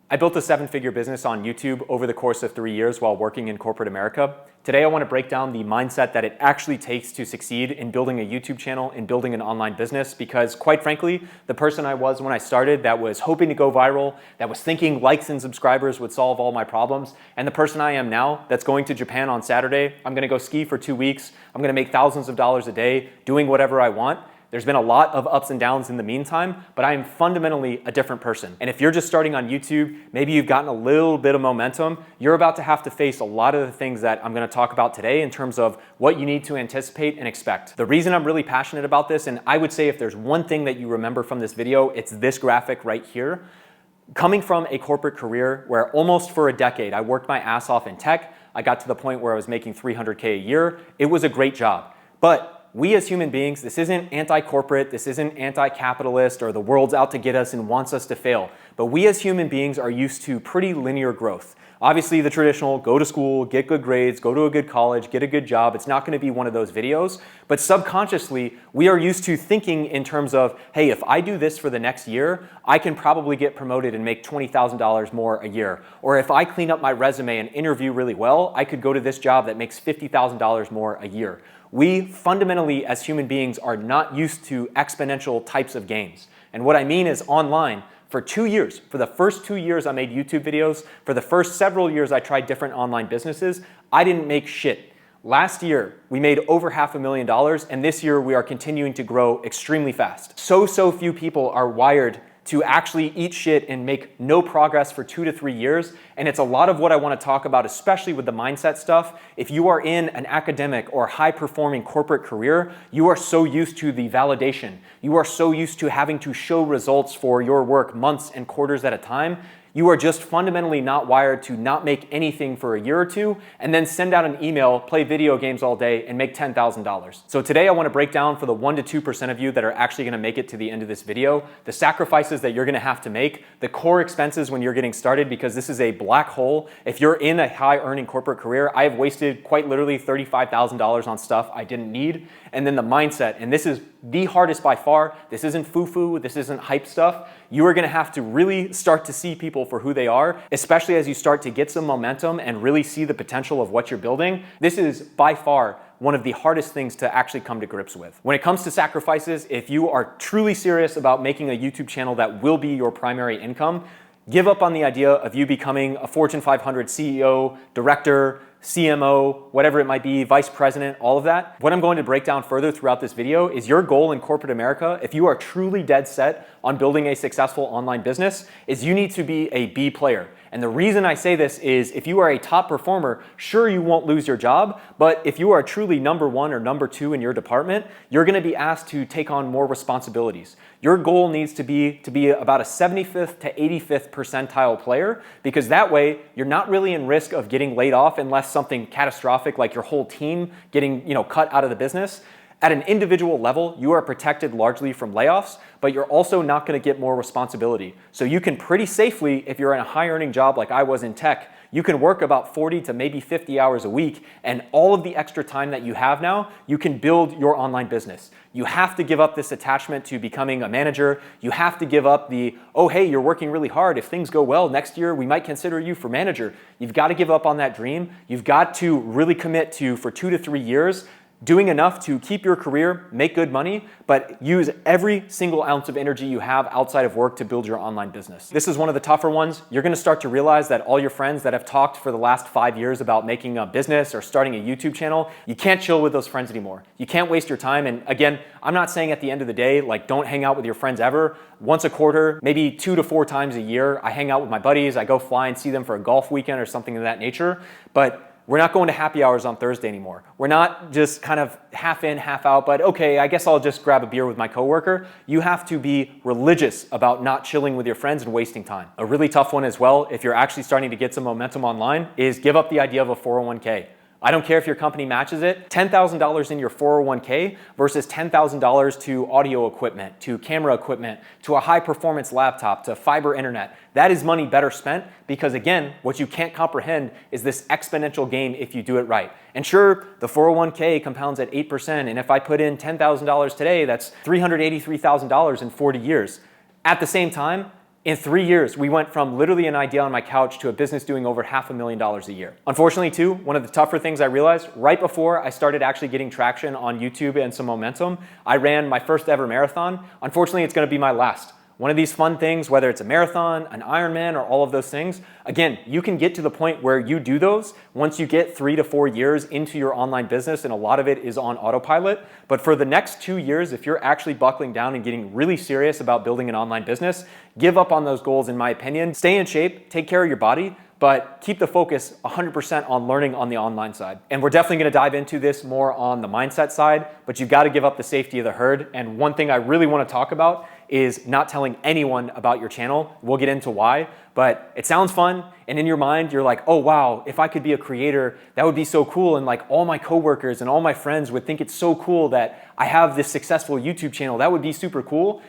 I built a seven-figure business on YouTube over the course of 3 years while working in corporate America. Today, I want to break down the mindset that it actually takes to succeed in building a YouTube channel and building an online business, because quite frankly, the person I was when I started that was hoping to go viral, that was thinking likes and subscribers would solve all my problems, and the person I am now that's going to Japan on Saturday, I'm going to go ski for 2 weeks, I'm going to make thousands of dollars a day doing whatever I want. There's been a lot of ups and downs in the meantime, but I am fundamentally a different person. And if you're just starting on YouTube, maybe you've gotten a little bit of momentum, you're about to have to face a lot of the things that I'm gonna talk about today in terms of what you need to anticipate and expect. The reason I'm really passionate about this, and I would say if there's one thing that you remember from this video, it's this graphic right here. Coming from a corporate career where almost for a decade, I worked my ass off in tech, I got to the point where I was making $300K a year. It was a great job. But we as human beings, this isn't anti-corporate, this isn't anti-capitalist, or the world's out to get us and wants us to fail. But we as human beings are used to pretty linear growth. Obviously the traditional, go to school, get good grades, go to a good college, get a good job. It's not gonna be one of those videos, but subconsciously, we are used to thinking in terms of, hey, if I do this for the next year, I can probably get promoted and make $20,000 more a year. Or if I clean up my resume and interview really well, I could go to this job that makes $50,000 more a year. We fundamentally, as human beings, are not used to exponential types of gains. And what I mean is online, for 2 years, for the first 2 years I made YouTube videos, for the first several years I tried different online businesses, I didn't make shit. Last year, we made over $500,000, and this year we are continuing to grow extremely fast. So few people are wired to actually eat shit and make no progress for 2 to 3 years. And it's a lot of what I want to talk about, especially with the mindset stuff. If you are in an academic or high-performing corporate career, you are so used to the validation. You are so used to having to show results for your work months and quarters at a time. You are just fundamentally not wired to not make anything for a year or two and then send out an email, play video games all day, and make $10,000. So today I want to break down for the 1 to 2% of you that are actually going to make it to the end of this video, the sacrifices that you're going to have to make, the core expenses when you're getting started, because this is a black hole. If you're in a high earning corporate career, I have wasted quite literally $35,000 on stuff I didn't need. And then the mindset, and this is the hardest by far. This isn't foo-foo, this isn't hype stuff. You are gonna have to really start to see people for who they are, especially as you start to get some momentum and really see the potential of what you're building. This is by far one of the hardest things to actually come to grips with. When it comes to sacrifices, if you are truly serious about making a YouTube channel that will be your primary income, give up on the idea of you becoming a Fortune 500 CEO, director, CMO, whatever it might be, vice president, all of that. What I'm going to break down further throughout this video is your goal in corporate America, if you are truly dead set on building a successful online business, is you need to be a B player. And the reason I say this is if you are a top performer, sure, you won't lose your job, but if you are truly number 1 or number 2 in your department, you're gonna be asked to take on more responsibilities. Your goal needs to be about a 75th to 85th percentile player, because that way you're not really in risk of getting laid off unless something catastrophic like your whole team getting cut out of the business. At an individual level, you are protected largely from layoffs, but you're also not going to get more responsibility. So you can pretty safely, if you're in a high earning job like I was in tech, you can work about 40 to maybe 50 hours a week, and all of the extra time that you have now, you can build your online business. You have to give up this attachment to becoming a manager. You have to give up the, oh, hey, you're working really hard. If things go well next year, we might consider you for manager. You've got to give up on that dream. You've got to really commit to, for 2 to 3 years, doing enough to keep your career, make good money, but use every single ounce of energy you have outside of work to build your online business. This is one of the tougher ones. You're gonna start to realize that all your friends that have talked for the last 5 years about making a business or starting a YouTube channel, you can't chill with those friends anymore. You can't waste your time. And again, I'm not saying at the end of the day, like, don't hang out with your friends ever. Once a quarter, maybe 2 to 4 times a year, I hang out with my buddies. I go fly and see them for a golf weekend or something of that nature. But we're not going to happy hours on Thursday anymore. We're not just kind of half in, half out, but okay, I guess I'll just grab a beer with my coworker. You have to be religious about not chilling with your friends and wasting time. A really tough one as well, if you're actually starting to get some momentum online, is give up the idea of a 401k. I don't care if your company matches it, $10,000 in your 401k versus $10,000 to audio equipment, to camera equipment, to a high performance laptop, to fiber internet. That is money better spent, because again, what you can't comprehend is this exponential game if you do it right. And sure, the 401k compounds at 8%, and if I put in $10,000 today, that's $383,000 in 40 years. At the same time, In 3 years, we went from literally an idea on my couch to a business doing over $500,000 a year. Unfortunately too, one of the tougher things I realized right before I started actually getting traction on YouTube and some momentum, I ran my first ever marathon. Unfortunately, it's gonna be my last. One of these fun things, whether it's a marathon, an Ironman, or all of those things, again, you can get to the point where you do those once you get 3 to 4 years into your online business, and a lot of it is on autopilot. But for the next 2 years, if you're actually buckling down and getting really serious about building an online business, give up on those goals, in my opinion. Stay in shape, take care of your body, but keep the focus 100% on learning on the online side. And we're definitely gonna dive into this more on the mindset side, but you've gotta give up the safety of the herd. And one thing I really wanna talk about is not telling anyone about your channel. We'll get into why, but it sounds fun. And in your mind, you're like, oh wow, if I could be a creator, that would be so cool. And like all my coworkers and all my friends would think it's so cool that I have this successful YouTube channel. That would be super cool.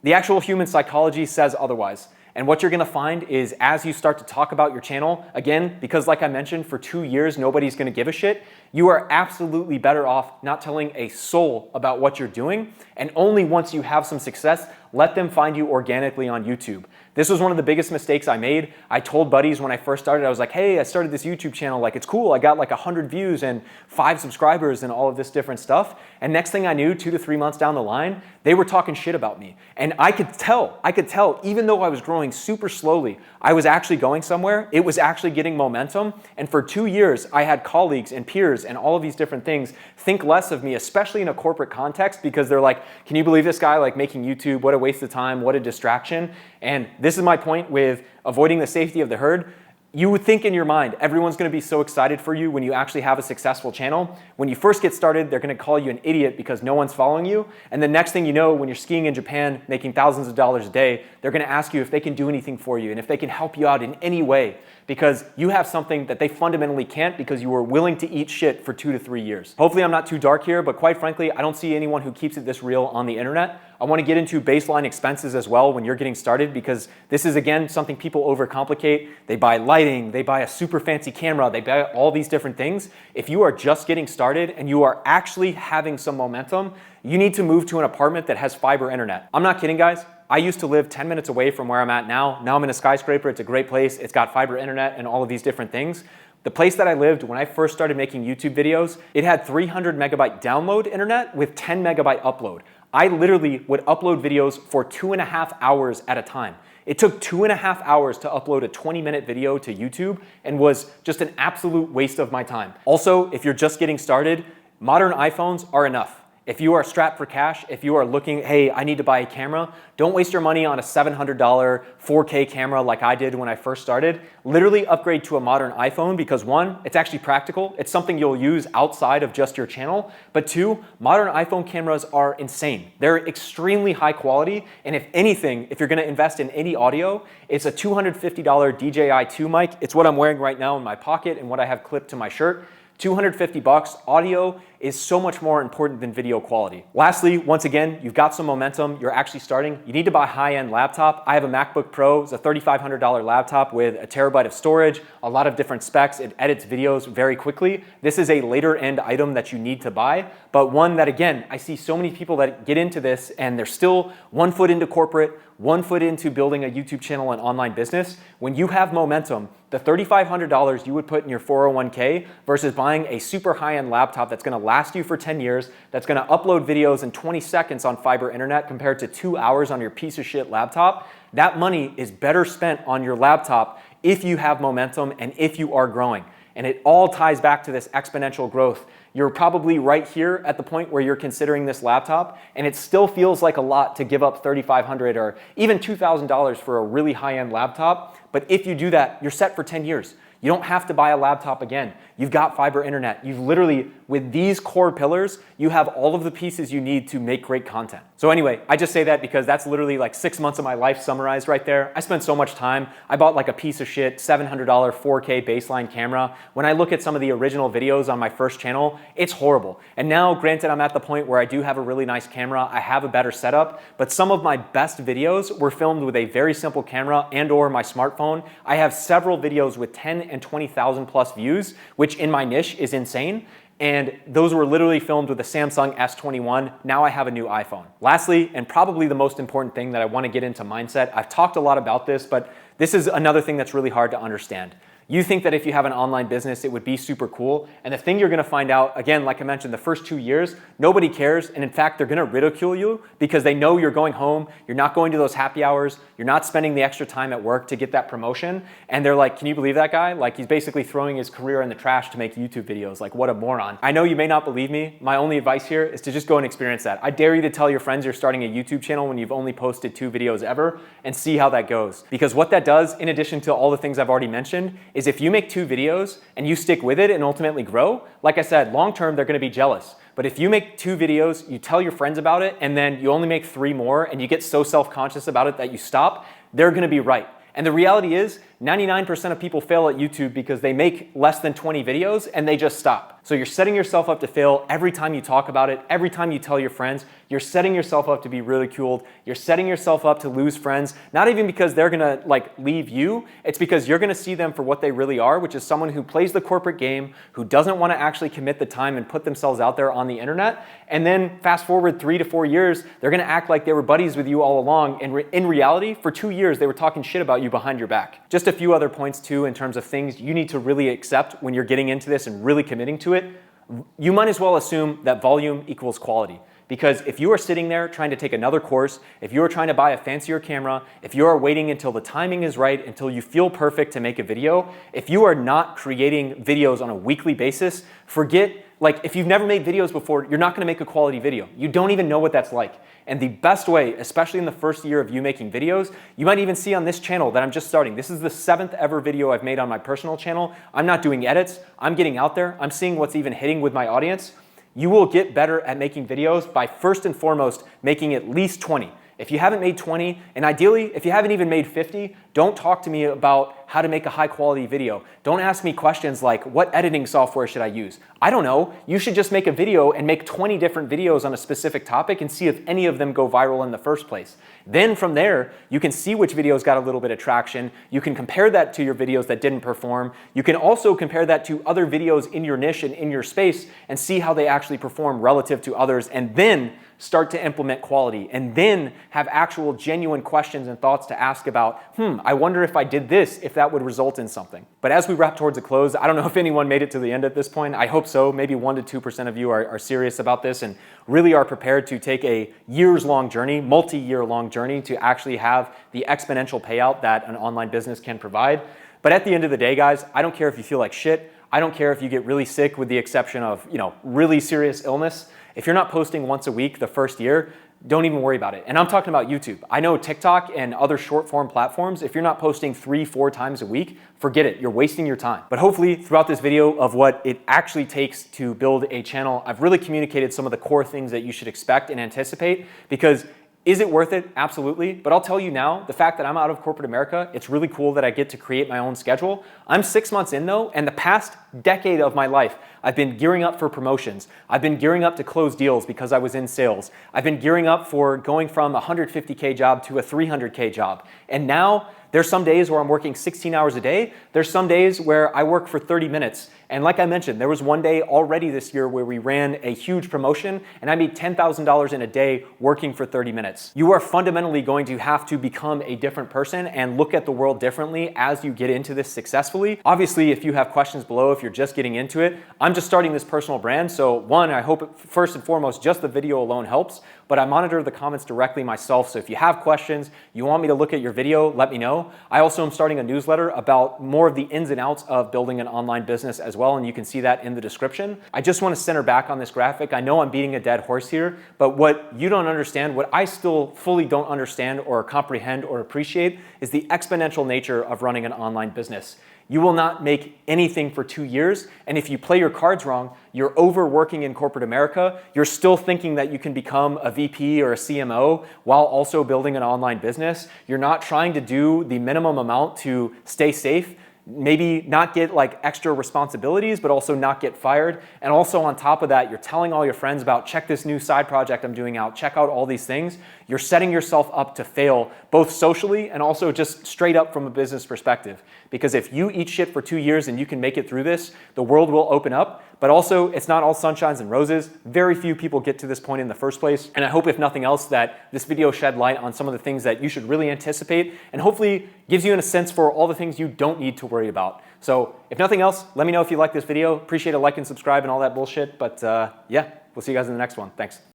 The actual human psychology says otherwise. And what you're gonna find is as you start to talk about your channel, again, because like I mentioned, for 2 years, nobody's gonna give a shit, you are absolutely better off not telling a soul about what you're doing. And only once you have some success, let them find you organically on YouTube. This was one of the biggest mistakes I made. I told buddies when I first started, I was like, hey, I started this YouTube channel, like it's cool. I got like 100 views and 5 subscribers and all of this different stuff. And next thing I knew, 2 to 3 months down the line, they were talking shit about me. And I could tell, even though I was growing super slowly, I was actually going somewhere. It was actually getting momentum. And for 2 years, I had colleagues and peers and all of these different things think less of me, especially in a corporate context, because they're like, can you believe this guy like making YouTube? What a waste of time, what a distraction. And this is my point with avoiding the safety of the herd. You would think in your mind, everyone's gonna be so excited for you when you actually have a successful channel. When you first get started, they're gonna call you an idiot because no one's following you. And the next thing you know, when you're skiing in Japan, making thousands of dollars a day, they're gonna ask you if they can do anything for you and if they can help you out in any way, because you have something that they fundamentally can't because you were willing to eat shit for 2 to 3 years. Hopefully I'm not too dark here, but quite frankly, I don't see anyone who keeps it this real on the internet. I want to get into baseline expenses as well when you're getting started, because this is, again, something people overcomplicate. They buy lighting, they buy a super fancy camera, they buy all these different things. If you are just getting started and you are actually having some momentum, you need to move to an apartment that has fiber internet. I'm not kidding, guys. I used to live 10 minutes away from where I'm at now. Now I'm in a skyscraper. It's a great place. It's got fiber internet and all of these different things. The place that I lived when I first started making YouTube videos, it had 300 megabyte download internet with 10 megabyte upload. I literally would upload videos for 2.5 hours at a time. It took 2.5 hours to upload a 20-minute video to YouTube and was just an absolute waste of my time. Also, if you're just getting started, modern iPhones are enough. If you are strapped for cash, if you are looking, hey, I need to buy a camera, don't waste your money on a $700 4K camera like I did when I first started. Literally upgrade to a modern iPhone because 1, it's actually practical. It's something you'll use outside of just your channel. But 2, modern iPhone cameras are insane. They're extremely high quality. And if anything, if you're gonna invest in any audio, it's a $250 DJI 2 mic. It's what I'm wearing right now in my pocket and what I have clipped to my shirt. $250. Audio is so much more important than video quality. Lastly, once again, you've got some momentum, you're actually starting, you need to buy a high-end laptop. I have a MacBook Pro. It's a $3,500 laptop with a terabyte of storage, a lot of different specs. It edits videos very quickly. This is a later end item that you need to buy, but one that, again, I see so many people that get into this and they're still 1 foot into corporate, 1 foot into building a YouTube channel and online business. When you have momentum, the $3,500 you would put in your 401k versus buying a super high-end laptop that's gonna last you for 10 years, that's gonna upload videos in 20 seconds on fiber internet compared to 2 hours on your piece of shit laptop, that money is better spent on your laptop if you have momentum and if you are growing. And it all ties back to this exponential growth. You're probably right here at the point where you're considering this laptop, and it still feels like a lot to give up $3,500 or even $2,000 for a really high-end laptop. But if you do that, you're set for 10 years. You don't have to buy a laptop again. You've got fiber internet. You've literally, with these core pillars, you have all of the pieces you need to make great content. So anyway, I just say that because that's literally like 6 months of my life summarized right there. I spent so much time. I bought like a piece of shit, $700 4K baseline camera. When I look at some of the original videos on my first channel, it's horrible. And now, granted, I'm at the point where I do have a really nice camera. I have a better setup, but some of my best videos were filmed with a very simple camera and or my smartphone. I have several videos with 10 and 20,000 plus views, which in my niche is insane. And those were literally filmed with a Samsung S21. Now I have a new iPhone. Lastly, and probably the most important thing that I want to get into mindset, I've talked a lot about this, but this is another thing that's really hard to understand. You think that if you have an online business, it would be super cool. And the thing you're gonna find out, again, like I mentioned, the first 2 years, nobody cares. And in fact, they're gonna ridicule you because they know you're going home, you're not going to those happy hours, you're not spending the extra time at work to get that promotion. And they're like, can you believe that guy? Like, he's basically throwing his career in the trash to make YouTube videos. Like, what a moron. I know you may not believe me. My only advice here is to just go and experience that. I dare you to tell your friends you're starting a YouTube channel when you've only posted 2 videos ever and see how that goes. Because what that does, in addition to all the things I've already mentioned, is if you make 2 videos and you stick with it and ultimately grow, like I said, long term, they're gonna be jealous. But if you make 2 videos, you tell your friends about it, and then you only make 3 more and you get so self-conscious about it that you stop, they're gonna be right. And the reality is 99% of people fail at YouTube because they make less than 20 videos and they just stop. So you're setting yourself up to fail every time you talk about it, every time you tell your friends. You're setting yourself up to be ridiculed. You're setting yourself up to lose friends, not even because they're gonna leave you. It's because you're gonna see them for what they really are, which is someone who plays the corporate game, who doesn't wanna actually commit the time and put themselves out there on the internet. And then fast forward 3 to 4 years, they're gonna act like they were buddies with you all along. And in reality, for 2 years, they were talking shit about you behind your back. Just a few other points too in terms of things you need to really accept when you're getting into this and really committing to it. You might as well assume that volume equals quality. Because if you are sitting there trying to take another course, if you are trying to buy a fancier camera, if you are waiting until the timing is right, until you feel perfect to make a video, if you are not creating videos on a weekly basis, forget, if you've never made videos before, you're not gonna make a quality video. You don't even know what that's like. And the best way, especially in the first year of you making videos, you might even see on this channel that I'm just starting. This is the 7th ever video I've made on my personal channel. I'm not doing edits. I'm getting out there. I'm seeing what's even hitting with my audience. You will get better at making videos by first and foremost making at least 20. If you haven't made 20, and ideally, if you haven't even made 50, don't talk to me about how to make a high quality video. Don't ask me questions like, what editing software should I use? I don't know. You should just make a video and make 20 different videos on a specific topic and see if any of them go viral in the first place. Then from there, you can see which videos got a little bit of traction. You can compare that to your videos that didn't perform. You can also compare that to other videos in your niche and in your space and see how they actually perform relative to others, and then start to implement quality, and then have actual genuine questions and thoughts to ask about, I wonder if I did this, if that would result in something. But as we wrap towards a close, I don't know if anyone made it to the end at this point. I hope so. Maybe 1 to 2% of you are serious about this and really are prepared to take a years-long journey, multi-year-long journey to actually have the exponential payout that an online business can provide. But at the end of the day, guys, I don't care if you feel like shit. I don't care if you get really sick, with the exception of, really serious illness. If you're not posting once a week the first year, don't even worry about it. And I'm talking about YouTube. I know TikTok and other short form platforms, if you're not posting 3-4 times a week, forget it. You're wasting your time. But hopefully throughout this video of what it actually takes to build a channel, I've really communicated some of the core things that you should expect and anticipate. Because is it worth it? Absolutely. But I'll tell you now, the fact that I'm out of corporate America, it's really cool that I get to create my own schedule. I'm 6 months in though, and the past decade of my life, I've been gearing up for promotions. I've been gearing up to close deals because I was in sales. I've been gearing up for going from a 150K job to a 300K job. And now there's some days where I'm working 16 hours a day. There's some days where I work for 30 minutes. And like I mentioned, there was one day already this year where we ran a huge promotion and I made $10,000 in a day working for 30 minutes. You are fundamentally going to have to become a different person and look at the world differently as you get into this successfully. Obviously, if you have questions below, if you're just getting into it, I'm just starting this personal brand. So one, I hope first and foremost, just the video alone helps, but I monitor the comments directly myself. So if you have questions, you want me to look at your video, let me know. I also am starting a newsletter about more of the ins and outs of building an online business as well, and you can see that in the description. I just want to center back on this graphic. I know I'm beating a dead horse here, but what you don't understand, what I still fully don't understand or comprehend or appreciate, is the exponential nature of running an online business. You will not make anything for 2 years, and if you play your cards wrong, you're overworking in corporate America, you're still thinking that you can become a VP or a CMO while also building an online business. You're not trying to do the minimum amount to stay safe, maybe not get extra responsibilities, but also not get fired. And also on top of that, you're telling all your friends about, check this new side project I'm doing out, check out all these things. You're setting yourself up to fail, both socially and also just straight up from a business perspective. Because if you eat shit for 2 years and you can make it through this, the world will open up. But also, it's not all sunshines and roses. Very few people get to this point in the first place. And I hope, if nothing else, that this video shed light on some of the things that you should really anticipate and hopefully gives you a sense for all the things you don't need to worry about. So if nothing else, let me know if you like this video. Appreciate a like and subscribe and all that bullshit. But yeah, we'll see you guys in the next one. Thanks.